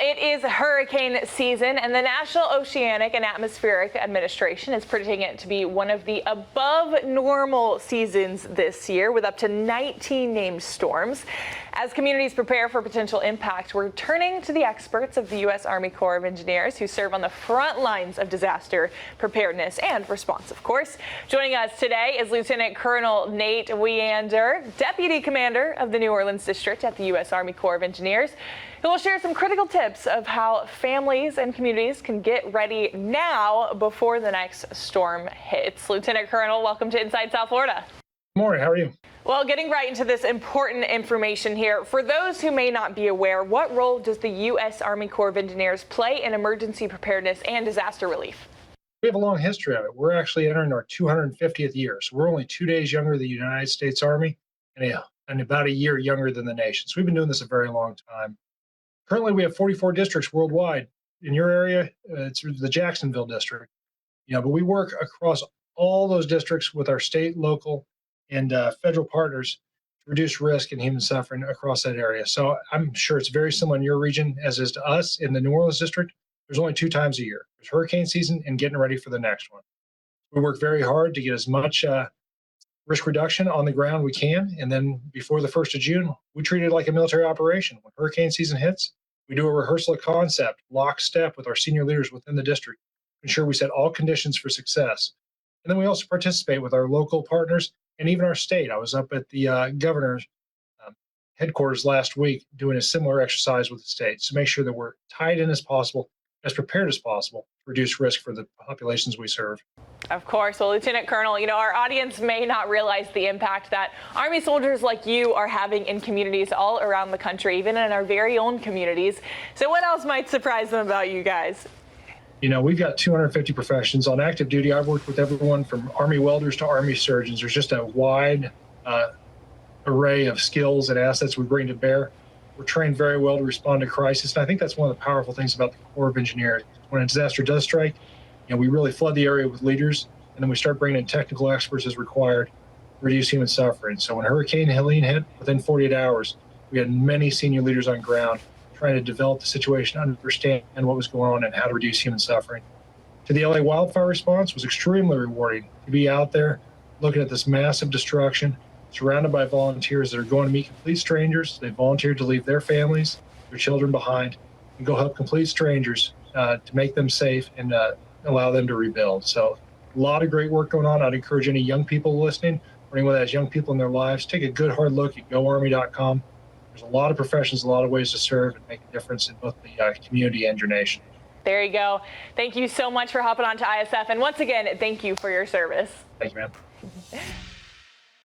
It is hurricane season, and the National Oceanic and Atmospheric Administration is predicting it to be one of the above normal seasons this year, with up to 19 named storms. As communities prepare for potential impact, we're turning to the experts of the U.S. Army Corps of Engineers, who serve on the front lines of disaster preparedness and response, of course. Joining us today is Lieutenant Colonel Nate Weander, Deputy Commander of the New Orleans District at the U.S. Army Corps of Engineers, who will share some critical tips of how families and communities can get ready now before the next storm hits. Lieutenant Colonel, welcome to Inside South Florida. Good morning. How are you? Well, getting right into this important information here. For those who may not be aware, what role does the U.S. Army Corps of Engineers play in emergency preparedness and disaster relief? We have a long history of it. We're actually entering our 250th year. So we're only 2 days younger than the United States Army and about a year younger than the nation. So we've been doing this a very long time. Currently, we have 44 districts worldwide. In your area, it's the Jacksonville district. But we work across all those districts with our state, local, and federal partners to reduce risk and human suffering across that area. So I'm sure it's very similar in your region as is to us in the New Orleans district. There's only 2 times a year. There's hurricane season and getting ready for the next one. We work very hard to get as much risk reduction on the ground we can. And then before the 1st of June, we treat it like a military operation. When hurricane season hits, we do a rehearsal of concept, lockstep with our senior leaders within the district to ensure we set all conditions for success. And then we also participate with our local partners and even our state. I was up at the governor's headquarters last week doing a similar exercise with the state to make sure that we're tied in as possible, as prepared as possible to reduce risk for the populations we serve. Of course. Well, Lieutenant Colonel, our audience may not realize the impact that Army soldiers like you are having in communities all around the country, even in our very own communities. So what else might surprise them about you guys? We've got 250 professions on active duty. I've worked with everyone from Army welders to Army surgeons. There's just a wide array of skills and assets we bring to bear. We're trained very well to respond to crisis. And I think that's one of the powerful things about the Corps of Engineers. When a disaster does strike, we really flood the area with leaders, and then we start bringing in technical experts as required to reduce human suffering. So when Hurricane Helene hit, within 48 hours, we had many senior leaders on ground trying to develop the situation, understand what was going on, and how to reduce human suffering. To the LA wildfire response was extremely rewarding to be out there looking at this massive destruction, surrounded by volunteers that are going to meet complete strangers. They volunteered to leave their families, their children behind, and go help complete strangers to make them safe and allow them to rebuild. So a lot of great work going on. I'd encourage any young people listening or anyone that has young people in their lives, take a good hard look at goarmy.com. There's a lot of professions, a lot of ways to serve and make a difference in both the community and your nation. There you go. Thank you so much for hopping on to ISF. And once again, thank you for your service. Thank you, ma'am.